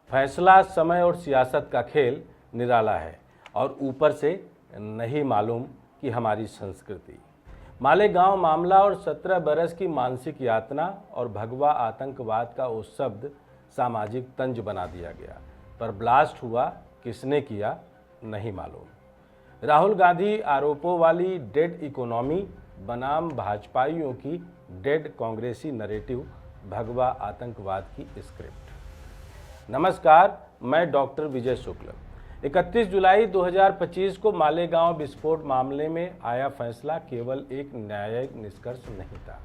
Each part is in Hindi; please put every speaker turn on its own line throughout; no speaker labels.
फैसला समय और सियासत का खेल निराला है और ऊपर से नहीं मालूम कि हमारी संस्कृति। मालेगांव मामला और 17 बरस की मानसिक यातना और भगवा आतंकवाद का उस शब्द सामाजिक तंज बना दिया गया, पर ब्लास्ट हुआ किसने किया नहीं मालूम। राहुल गांधी आरोपों वाली डेड इकोनॉमी बनाम भाजपाइयों की डेड कांग्रेसी नैरेटिव भगवा आतंकवाद की स्क्रिप्ट। नमस्कार, मैं डॉक्टर विजय शुक्ल। 31 जुलाई 2025 को मालेगांव विस्फोट मामले में आया फैसला केवल एक न्यायिक निष्कर्ष नहीं था,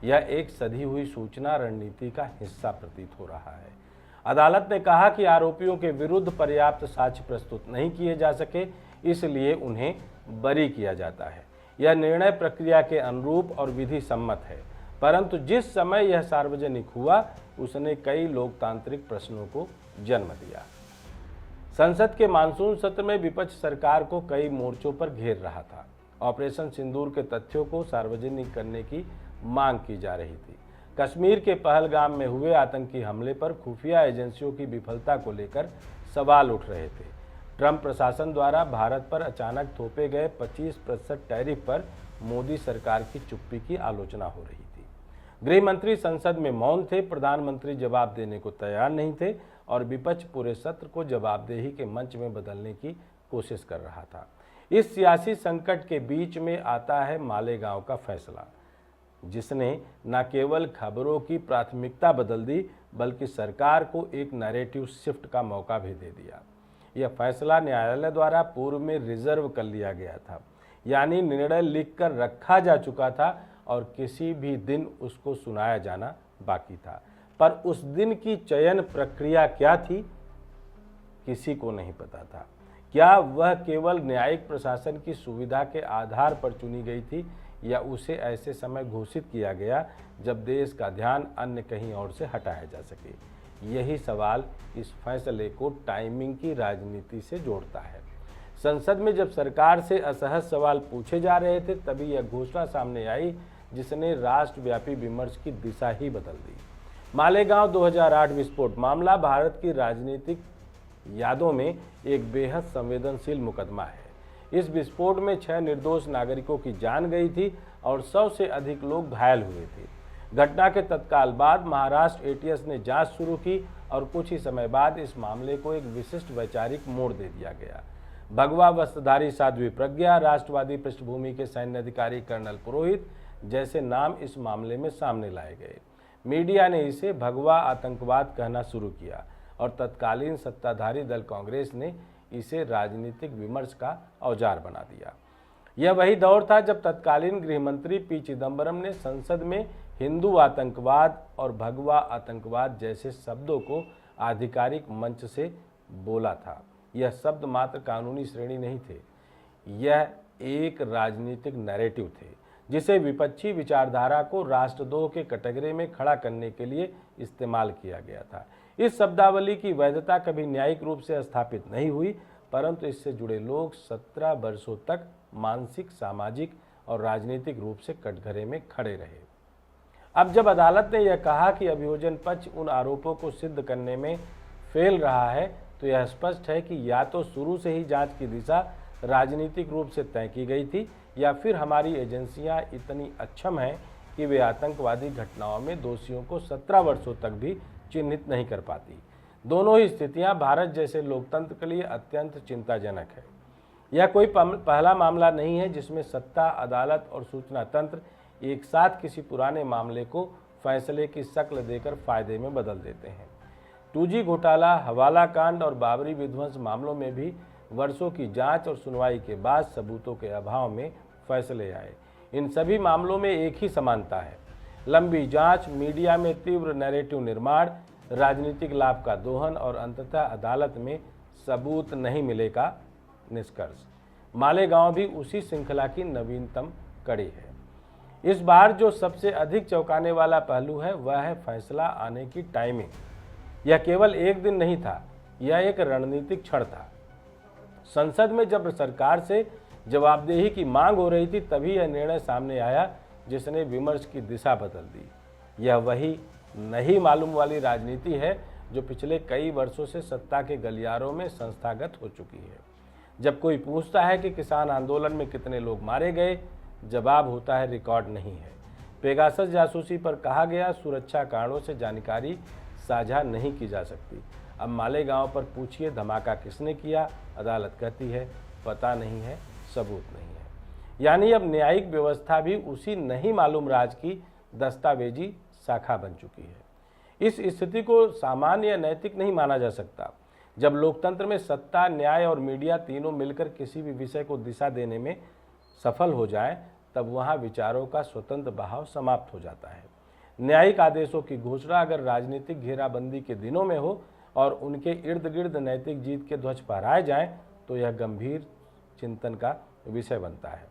यह एक सधी हुई सूचना रणनीति का हिस्सा प्रतीत हो रहा है। अदालत ने कहा कि आरोपियों के विरुद्ध पर्याप्त साक्ष्य प्रस्तुत नहीं किए जा सके, इसलिए उन्हें बरी किया जाता है। यह निर्णय प्रक्रिया के अनुरूप और विधि सम्मत है, परंतु जिस समय यह सार्वजनिक हुआ उसने कई लोकतांत्रिक प्रश्नों को जन्म दिया। संसद के मानसून सत्र में विपक्ष सरकार को कई मोर्चों पर घेर रहा था। ऑपरेशन सिंदूर के तथ्यों को सार्वजनिक करने की मांग की जा रही थी। कश्मीर के पहलगाम में हुए आतंकी हमले पर खुफिया एजेंसियों की विफलता को लेकर सवाल उठ रहे थे। ट्रंप प्रशासन द्वारा भारत पर अचानक थोपे गए 25% टैरिफ पर मोदी सरकार की चुप्पी की आलोचना हो रही थी। गृह मंत्री संसद में मौन थे, प्रधानमंत्री जवाब देने को तैयार नहीं थे और विपक्ष पूरे सत्र को जवाबदेही के मंच में बदलने की कोशिश कर रहा था। इस सियासी संकट के बीच में आता है मालेगांव का फैसला, जिसने न केवल खबरों की प्राथमिकता बदल दी बल्कि सरकार को एक नैरेटिव शिफ्ट का मौका भी दे दिया। यह फैसला न्यायालय द्वारा पूर्व में रिजर्व कर लिया गया था, यानी निर्णय लिखकर रखा जा चुका था और किसी भी दिन उसको सुनाया जाना बाकी था। पर उस दिन की चयन प्रक्रिया क्या थी, किसी को नहीं पता था। क्या वह केवल न्यायिक प्रशासन की सुविधा के आधार पर चुनी गई थी या उसे ऐसे समय घोषित किया गया जब देश का ध्यान अन्य कहीं और से हटाया जा सके? यही सवाल इस फैसले को टाइमिंग की राजनीति से जोड़ता है। संसद में जब सरकार से असहज सवाल पूछे जा रहे थे, तभी यह घोषणा सामने आई जिसने राष्ट्रव्यापी विमर्श की दिशा ही बदल दी। मालेगांव 2008 विस्फोट मामला भारत की राजनीतिक यादों में एक बेहद संवेदनशील मुकदमा है। इस विस्फोट में 6 निर्दोष नागरिकों की जान गई थी और 100 से अधिक लोग घायल हुए थे। घटना के तत्काल बाद महाराष्ट्र एटीएस ने जांच शुरू की और कुछ ही समय बाद इस मामले को एक विशिष्ट वैचारिक मोड़ दे दिया गया। भगवा वस्त्रधारी साध्वी प्रज्ञा, राष्ट्रवादी पृष्ठभूमि के सैन्य अधिकारी कर्नल पुरोहित जैसे नाम इस मामले में सामने लाए गए। मीडिया ने इसे भगवा आतंकवाद कहना शुरू किया और तत्कालीन सत्ताधारी दल कांग्रेस ने इसे राजनीतिक विमर्श का औजार बना दिया। यह वही दौर था जब तत्कालीन गृह मंत्री पी चिदंबरम ने संसद में हिंदू आतंकवाद और भगवा आतंकवाद जैसे शब्दों को आधिकारिक मंच से बोला था। यह शब्द मात्र कानूनी श्रेणी नहीं थे, यह एक राजनीतिक नैरेटिव थे जिसे विपक्षी विचारधारा को राष्ट्रद्रोह के कटघरे में खड़ा करने के लिए इस्तेमाल किया गया था। इस शब्दावली की वैधता कभी न्यायिक रूप से स्थापित नहीं हुई, परंतु इससे जुड़े लोग 17 वर्षों तक मानसिक, सामाजिक और राजनीतिक रूप से कटघरे में खड़े रहे। अब जब अदालत ने यह कहा कि अभियोजन पक्ष उन आरोपों को सिद्ध करने में फेल रहा है, तो यह स्पष्ट है कि या तो शुरू से ही जांच की दिशा राजनीतिक रूप से तय की गई थी या फिर हमारी एजेंसियां इतनी अक्षम हैं कि वे आतंकवादी घटनाओं में दोषियों को 17 वर्षों तक भी चिन्हित नहीं कर पाती। दोनों ही स्थितियां भारत जैसे लोकतंत्र के लिए अत्यंत चिंताजनक है। यह कोई पहला मामला नहीं है जिसमें सत्ता, अदालत और सूचना तंत्र एक साथ किसी पुराने मामले को फैसले की शक्ल देकर फायदे में बदल देते हैं। 2G घोटाला, हवाला कांड और बाबरी विध्वंस मामलों में भी वर्षों की जांच और सुनवाई के बाद सबूतों के अभाव में फैसले आए। इन सभी मामलों में एक ही समानता है, लंबी जांच, मीडिया में तीव्र नैरेटिव निर्माण, राजनीतिक लाभ का दोहन और अंततः अदालत में सबूत नहीं मिले का निष्कर्ष। मालेगांव भी उसी श्रृंखला की नवीनतम कड़ी है। इस बार जो सबसे अधिक चौंकाने वाला पहलू है वह है फैसला आने की टाइमिंग। यह केवल एक दिन नहीं था, यह एक रणनीतिक क्षण था। संसद में जब सरकार से जवाबदेही की मांग हो रही थी, तभी यह निर्णय सामने आया जिसने विमर्श की दिशा बदल दी। यह वही नहीं मालूम वाली राजनीति है जो पिछले कई वर्षों से सत्ता के गलियारों में संस्थागत हो चुकी है। जब कोई पूछता है कि किसान आंदोलन में कितने लोग मारे गए, जवाब होता है रिकॉर्ड नहीं है। पेगासस जासूसी पर कहा गया सुरक्षा कारणों से जानकारी साझा नहीं की जा सकती। अब मालेगांव पर पूछिए धमाका किसने किया, अदालत कहती है पता नहीं है, सबूत नहीं है। यानी अब न्यायिक व्यवस्था भी उसी नहीं मालूम राज की दस्तावेजी शाखा बन चुकी है। इस स्थिति को सामान्य या नैतिक नहीं माना जा सकता। जब लोकतंत्र में सत्ता, न्याय और मीडिया तीनों मिलकर किसी भी विषय को दिशा देने में सफल हो जाए, तब वहाँ विचारों का स्वतंत्र बहाव समाप्त हो जाता है। न्यायिक आदेशों की घोषणा अगर राजनीतिक घेराबंदी के दिनों में हो और उनके इर्द गिर्द नैतिक जीत के ध्वज फहराए जाएं, तो यह गंभीर चिंतन का विषय बनता है।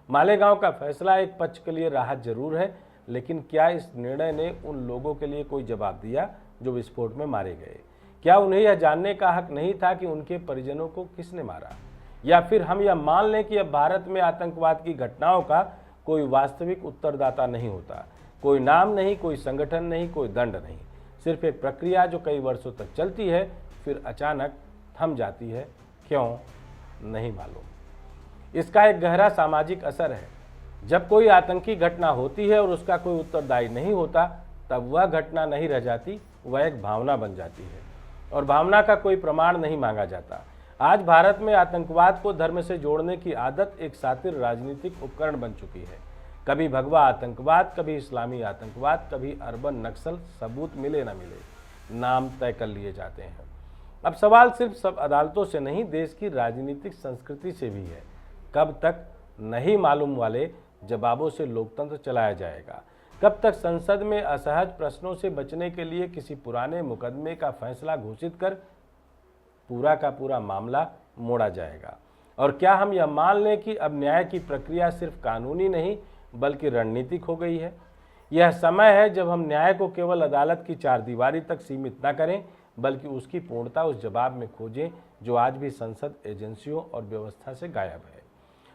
मालेगांव का फैसला एक पक्ष के लिए राहत जरूर है, लेकिन क्या इस निर्णय ने उन लोगों के लिए कोई जवाब दिया जो विस्फोट में मारे गए? क्या उन्हें यह जानने का हक नहीं था कि उनके परिजनों को किसने मारा? या फिर हम यह मान लें कि अब भारत में आतंकवाद की घटनाओं का कोई वास्तविक उत्तरदाता नहीं होता, कोई नाम नहीं, कोई संगठन नहीं, कोई दंड नहीं, सिर्फ एक प्रक्रिया जो कई वर्षों तक चलती है, फिर अचानक थम जाती है। क्यों? नहीं मालूम। इसका एक गहरा सामाजिक असर है। जब कोई आतंकी घटना होती है और उसका कोई उत्तरदायी नहीं होता, तब वह घटना नहीं रह जाती, वह एक भावना बन जाती है और भावना का कोई प्रमाण नहीं मांगा जाता। आज भारत में आतंकवाद को धर्म से जोड़ने की आदत एक सातिर राजनीतिक उपकरण बन चुकी है। कभी भगवा आतंकवाद, कभी इस्लामी आतंकवाद, कभी अर्बन नक्सल, सबूत मिले न मिले, नाम तय कर लिए जाते हैं। अब सवाल सिर्फ सब अदालतों से नहीं, देश की राजनीतिक संस्कृति से भी है। कब तक नहीं मालूम वाले जवाबों से लोकतंत्र चलाया जाएगा? कब तक संसद में असहज प्रश्नों से बचने के लिए किसी पुराने मुकदमे का फैसला घोषित कर पूरा का पूरा मामला मोड़ा जाएगा? और क्या हम यह मान लें कि अब न्याय की प्रक्रिया सिर्फ कानूनी नहीं बल्कि रणनीतिक हो गई है? यह समय है जब हम न्याय को केवल अदालत की चारदीवारी तक सीमित न करें, बल्कि उसकी पूर्णता उस जवाब में खोजें जो आज भी संसद, एजेंसियों और व्यवस्था से गायब है।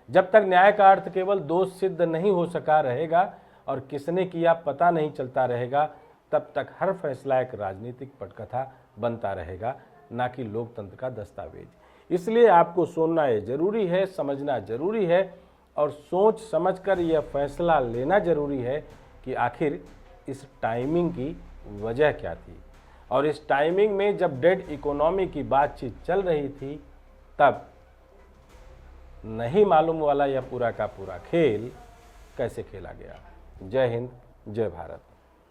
जब तक न्याय का अर्थ केवल दोष सिद्ध नहीं हो सका रहेगा और किसने किया पता नहीं चलता रहेगा, तब तक हर फैसला एक राजनीतिक पटकथा बनता रहेगा, ना कि लोकतंत्र का दस्तावेज। इसलिए आपको सुनना जरूरी है, समझना जरूरी है और सोच समझकर यह फैसला लेना जरूरी है कि आखिर इस टाइमिंग की वजह क्या थी। और इस टाइमिंग में जब डेड इकोनॉमी की बातचीत चल रही थी, तब नहीं मालूम वाला यह पूरा का पूरा खेल कैसे खेला गया। जय हिंद, जय भारत।